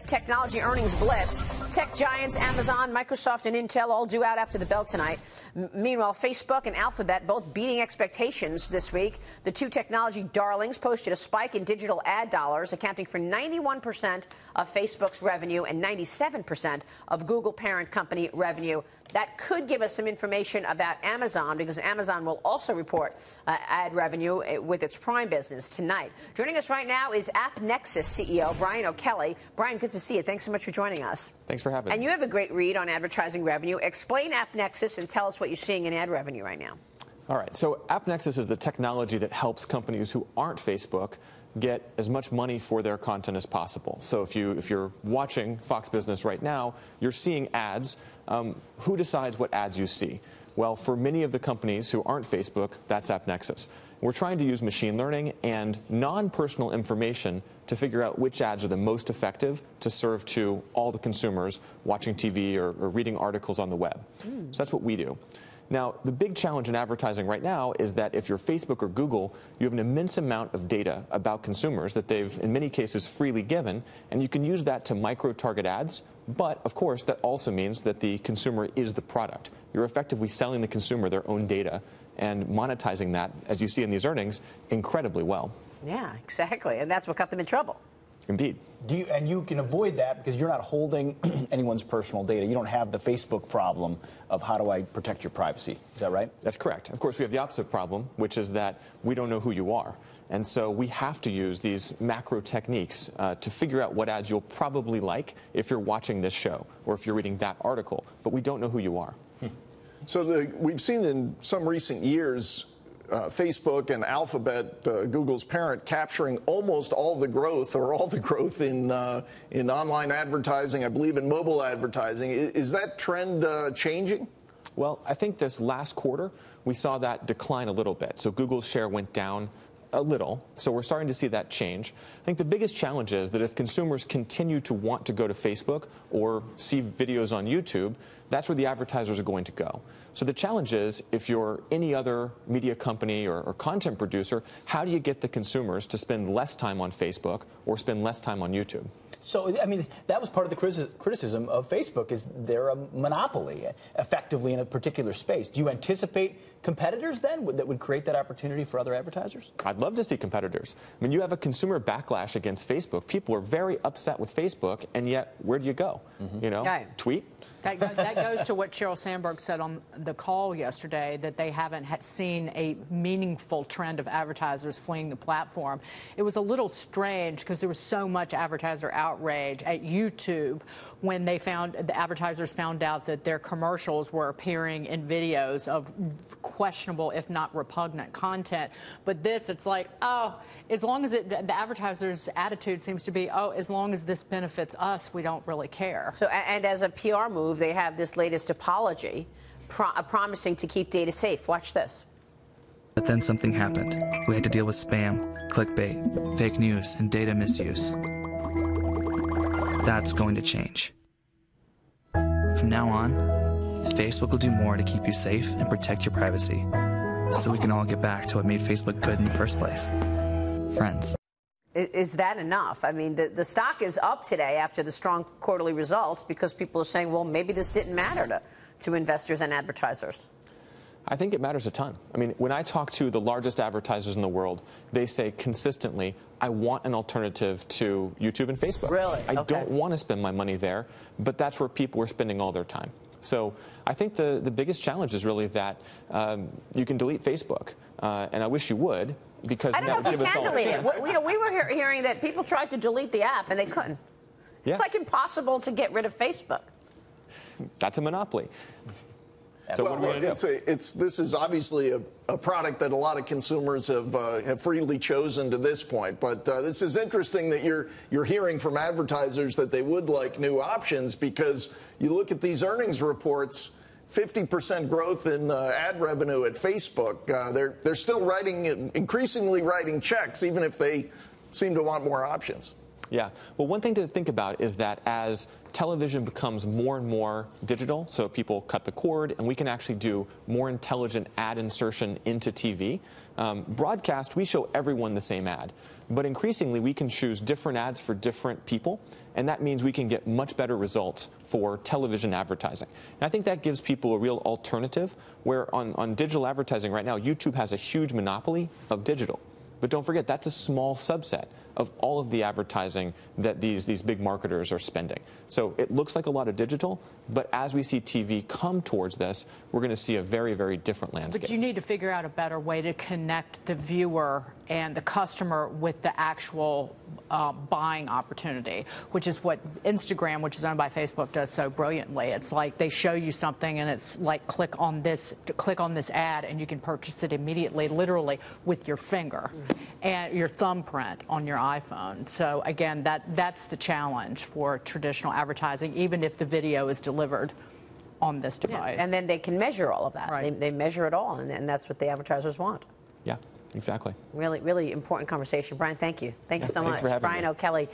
Technology earnings blitz. Tech giants Amazon, Microsoft, and Intel all due out after the bell tonight. Meanwhile, Facebook and Alphabet both beating expectations this week. The two technology darlings posted a spike in digital ad dollars, accounting for 91% of Facebook's revenue and 97% of Google parent company revenue. That could give us some information about Amazon, because Amazon will also report ad revenue with its Prime business tonight. Joining us right now is AppNexus CEO Brian O'Kelley. Brian, good to see you. Thanks so much for joining us. Thanks for having me. And you have a great read on advertising revenue. Explain AppNexus and tell us what you're seeing in ad revenue right now. All right. So AppNexus is the technology that helps companies who aren't Facebook get as much money for their content as possible. So if you're watching Fox Business right now, you're seeing ads. Who decides what ads you see? Well, for many of the companies who aren't Facebook, that's AppNexus. We're trying to use machine learning and non-personal information to figure out which ads are the most effective to serve to all the consumers watching TV or reading articles on the web. So that's what we do. Now, the big challenge in advertising right now is that if you're Facebook or Google, you have an immense amount of data about consumers that they've, in many cases, freely given, and you can use that to micro-target ads. But, of course, that also means that the consumer is the product. You're effectively selling the consumer their own data and monetizing that, as you see in these earnings, incredibly well. Yeah, exactly. And that's what got them in trouble. Indeed. And you can avoid that because you're not holding anyone's personal data. You don't have the Facebook problem of how do I protect your privacy. Is that right? That's correct. Of course, we have the opposite problem, which is that we don't know who you are. And so we have to use these macro techniques to figure out what ads you'll probably like if you're watching this show or if you're reading that article. But we don't know who you are. So we've seen in some recent years Facebook and Alphabet, Google's parent, capturing almost all the growth in online advertising, I believe in mobile advertising. Is that trend changing? Well, I think this last quarter, we saw that decline a little bit. So Google's share went down a little. So we're starting to see that change. I think the biggest challenge is that if consumers continue to want to go to Facebook or see videos on YouTube, that's where the advertisers are going to go. So the challenge is, if you're any other media company or content producer, how do you get the consumers to spend less time on Facebook or spend less time on YouTube? So, I mean, that was part of the criticism of Facebook, is they're a monopoly, effectively, in a particular space. Do you anticipate competitors, then, that would create that opportunity for other advertisers? I'd love to see competitors. I mean, you have a consumer backlash against Facebook. People are very upset with Facebook, and yet, where do you go? You know, tweet? That goes to what Sheryl Sandberg said on the call yesterday, that they haven't seen a meaningful trend of advertisers fleeing the platform. It was a little strange because there was so much advertiser outrage at YouTube when the advertisers found out that their commercials were appearing in videos of questionable, if not repugnant, content. But this, it's like, oh, as long as the advertiser's attitude seems to be, oh, as long as this benefits us, we don't really care. So, and as a PR move, they have this latest apology promising to keep data safe. Watch this. But then something happened. We had to deal with spam, clickbait, fake news, and data misuse. That's going to change. From now on, Facebook will do more to keep you safe and protect your privacy, so we can all get back to what made Facebook good in the first place. Friends. Is that enough? I mean, the stock is up today after the strong quarterly results because people are saying, well, maybe this didn't matter to investors and advertisers. I think it matters a ton. I mean, when I talk to the largest advertisers in the world, they say consistently, I want an alternative to YouTube and Facebook. Really? I don't want to spend my money there, but that's where people are spending all their time. So I think the biggest challenge is really that you can delete Facebook, and I wish you would, because that would give us all a chance. We were hearing that people tried to delete the app and they couldn't. Yeah. It's like impossible to get rid of Facebook. That's a monopoly. So well, what are we going to do? This is obviously a product that a lot of consumers have freely chosen to this point. But this is interesting that you're hearing from advertisers that they would like new options, because you look at these earnings reports, 50% growth in ad revenue at Facebook. They're still increasingly writing checks, even if they seem to want more options. Yeah. Well, one thing to think about is that as television becomes more and more digital, so people cut the cord and we can actually do more intelligent ad insertion into TV. Broadcast, we show everyone the same ad. But increasingly, we can choose different ads for different people, and that means we can get much better results for television advertising. And I think that gives people a real alternative, where on digital advertising right now, YouTube has a huge monopoly of digital. But don't forget, that's a small subset of all of the advertising that these big marketers are spending. So it looks like a lot of digital, but as we see TV come towards this, we're going to see a very, very different landscape. But you need to figure out a better way to connect the viewer and the customer with the actual buying opportunity, which is what Instagram, which is owned by Facebook, does so brilliantly. It's like they show you something and it's like click on this ad and you can purchase it immediately, literally with your finger and your thumbprint on your iPhone. So again, that's the challenge for traditional advertising, even if the video is delivered on this device. Yeah. And then they can measure all of that. Right. They measure it all, and that's what the advertisers want. Yeah, exactly. Really, really important conversation. Brian, thank you. Thank you so much. Thanks for having me. Brian O'Kelley.